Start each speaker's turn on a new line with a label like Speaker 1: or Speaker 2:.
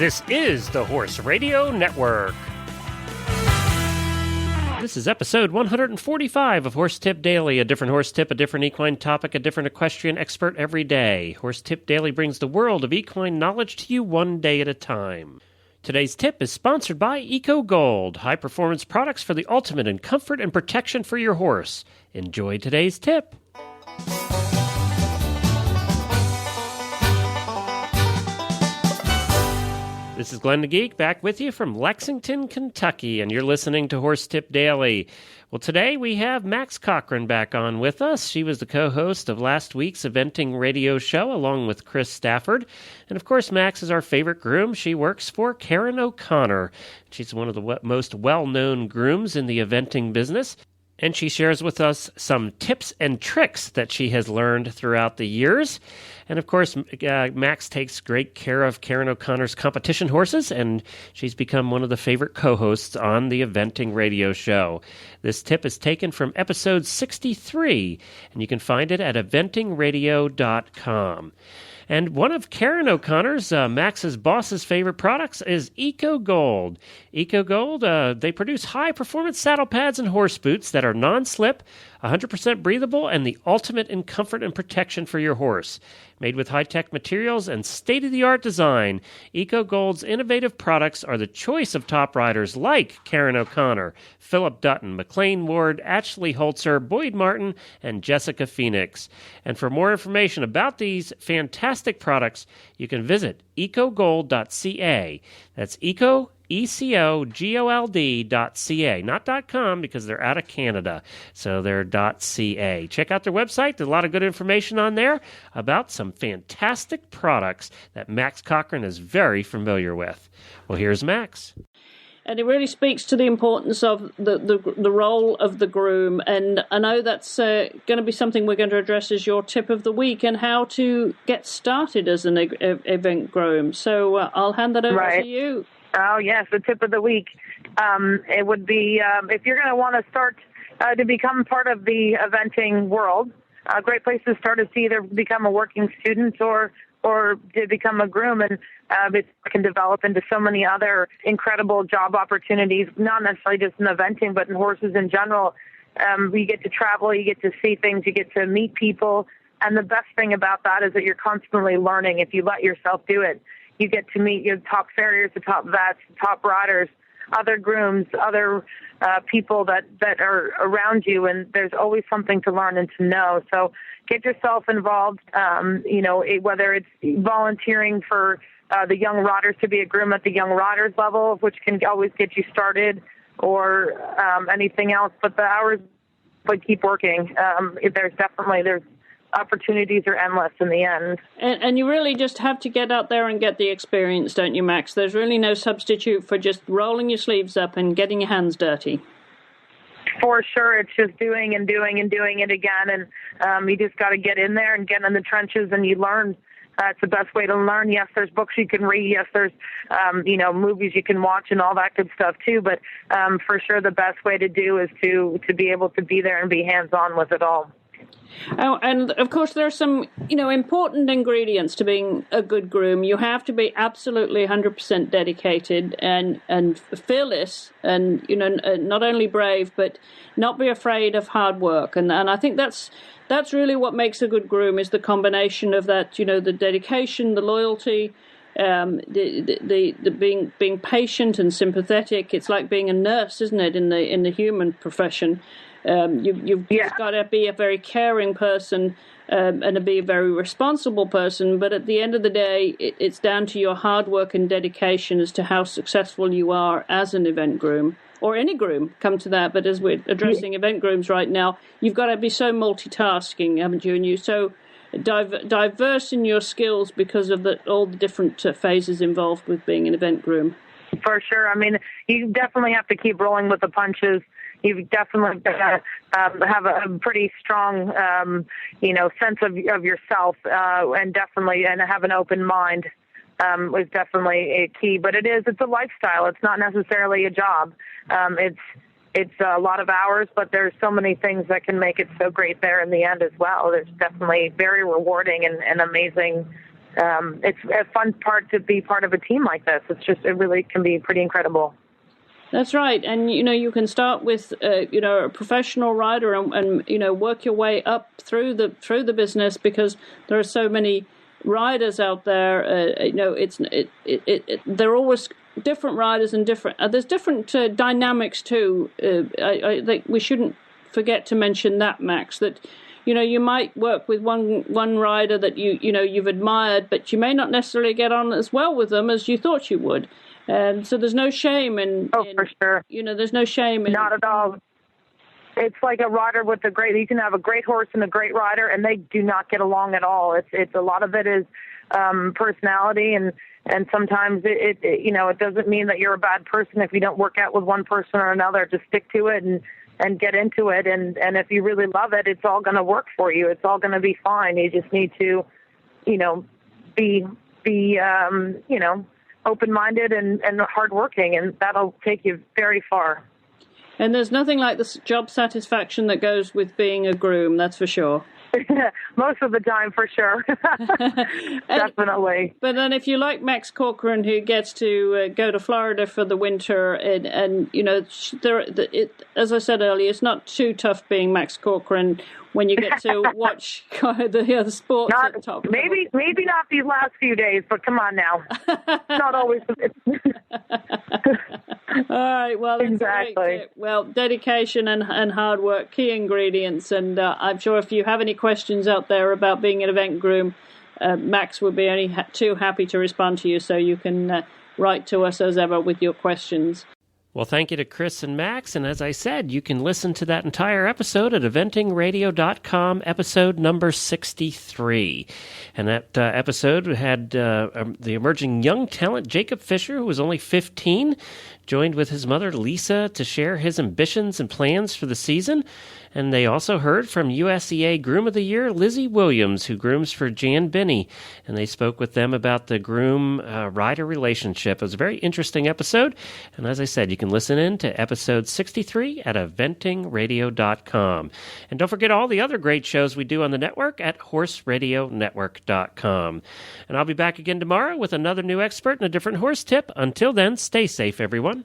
Speaker 1: This is the Horse Radio Network. This is episode 145 of Horse Tip Daily, a different horse tip, a different equine topic, a different equestrian expert every day. Horse Tip Daily brings the world of equine knowledge to you one day at a time. Today's tip is sponsored by Eco Gold, high-performance products for the ultimate in comfort and protection for your horse. Enjoy today's tip. This is Glenn the Geek back with you from Lexington, Kentucky, and you're listening to Horse Tip Daily. Well, today we have Max Corcoran back on with us. She was the co-host of last week's eventing radio show along with Chris Stafford. And, of course, Max is our favorite groom. She works for Karen O'Connor. She's one of the most well-known grooms in the eventing business. And she shares with us some tips and tricks that she has learned throughout the years. And, of course, Max takes great care of Karen O'Connor's competition horses, and she's become one of the favorite co-hosts on the eventing radio show. This tip is taken from episode 63, and you can find it at eventingradio.com. And one of Karen O'Connor's, Max's boss's favorite products is Eco Gold. Eco Gold, they produce high-performance saddle pads and horse boots that are non-slip, 100% breathable, and the ultimate in comfort and protection for your horse. Made with high-tech materials and state-of-the-art design, Eco Gold's innovative products are the choice of top riders like Karen O'Connor, Philip Dutton, McLean Ward, Ashley Holzer, Boyd Martin, and Jessica Phoenix. And for more information about these fantastic products, you can visit ecogold.ca. That's ECOGOLD.ca, not .com because they're out of Canada, so they're .ca. Check out their website. There's a lot of good information on there about some fantastic products that Max Corcoran is very familiar with. Well, here's Max.
Speaker 2: And it really speaks to the importance of the role of the groom. And I know that's going to be something we're going to address as your tip of the week and how to get started as an event groom. So I'll hand that over to you.
Speaker 3: Oh, yes, the tip of the week. It would be, if you're going to want to start to become part of the eventing world, a great place to start is to either become a working student or to become a groom. And it can develop into so many other incredible job opportunities, not necessarily just in eventing, but in horses in general. You get to travel, you get to see things, you get to meet people. And the best thing about that is that you're constantly learning if you let yourself do it. You get to meet your top farriers, the top vets, the top riders, other grooms, other people that are around you, and there's always something to learn and to know. So get yourself involved, whether it's volunteering for the young riders to be a groom at the young riders level, which can always get you started, or anything else. But the hours would keep working. There's opportunities are endless in the end.
Speaker 2: And you really just have to get out there and get the experience, don't you, Max? There's really no substitute for just rolling your sleeves up and getting your hands dirty.
Speaker 3: For sure. It's just doing and doing and doing it again. And you just got to get in there and get in the trenches and you learn. It's the best way to learn. Yes, there's books you can read. Yes, there's, movies you can watch and all that good stuff too. But for sure, the best way to do is to be able to be there and be hands-on with it all.
Speaker 2: Oh, and of course, there are some, important ingredients to being a good groom. You have to be absolutely 100% dedicated and fearless, and not only brave, but not be afraid of hard work. And I think that's really what makes a good groom is the combination of that, the dedication, the loyalty, the being patient and sympathetic. It's like being a nurse, isn't it, in the human profession? You've got to be a very caring person and to be a very responsible person. But at the end of the day, it's down to your hard work and dedication as to how successful you are as an event groom or any groom. Come to that. But as we're addressing event grooms right now, you've got to be so multitasking, haven't you? And you're so diverse in your skills because of all the different phases involved with being an event groom.
Speaker 3: For sure. I mean, you definitely have to keep rolling with the punches. You've definitely got to have a pretty strong, sense of yourself, and have an open mind is definitely a key. But it's a lifestyle. It's not necessarily a job. It's a lot of hours, but there's so many things that can make it so great there in the end as well. It's definitely very rewarding and amazing it's a fun part to be part of a team like this. It really can be pretty incredible.
Speaker 2: That's right, and you can start with a professional rider and work your way up through the business, because there are so many riders out there. They're always different riders and different. There's different dynamics too. I think we shouldn't forget to mention that, Max. That you might work with one rider that you've admired, but you may not necessarily get on as well with them as you thought you would. So there's no shame in.
Speaker 3: Oh, for sure.
Speaker 2: There's no shame in.
Speaker 3: Not at all. It's like a rider with you can have a great horse and a great rider, and they do not get along at all. It's a lot of it is personality, and sometimes it doesn't mean that you're a bad person if you don't work out with one person or another. Just stick to it and get into it, and if you really love it, it's all going to work for you. It's all going to be fine. You just need to, be open-minded and hardworking, and that'll take you very far.
Speaker 2: And there's nothing like the job satisfaction that goes with being a groom, that's for sure.
Speaker 3: Most of the time, for sure. Definitely.
Speaker 2: But then if you like Max Corcoran, who gets to go to Florida for the winter, and as I said earlier, it's not too tough being Max Corcoran when you get to watch the other sports at the top.
Speaker 3: Maybe not these last few days, but come on now. Not always.
Speaker 2: All right, well,
Speaker 3: exactly.
Speaker 2: Great. Well, dedication and hard work, key ingredients, and I'm sure if you have any questions out there about being an event groom, Max would be only too happy to respond to you, so you can write to us as ever with your questions.
Speaker 1: Well, thank you to Chris and Max, and as I said, you can listen to that entire episode at eventingradio.com, episode number 63. And that episode had the emerging young talent Jacob Fisher, who was only 15, joined with his mother Lisa to share his ambitions and plans for the season. And they also heard from USEA Groom of the Year, Lizzie Williams, who grooms for Jan Binney. And they spoke with them about the groom-rider relationship. It was a very interesting episode. And as I said, you can listen in to episode 63 at eventingradio.com. And don't forget all the other great shows we do on the network at horseradionetwork.com. And I'll be back again tomorrow with another new expert and a different horse tip. Until then, stay safe, everyone.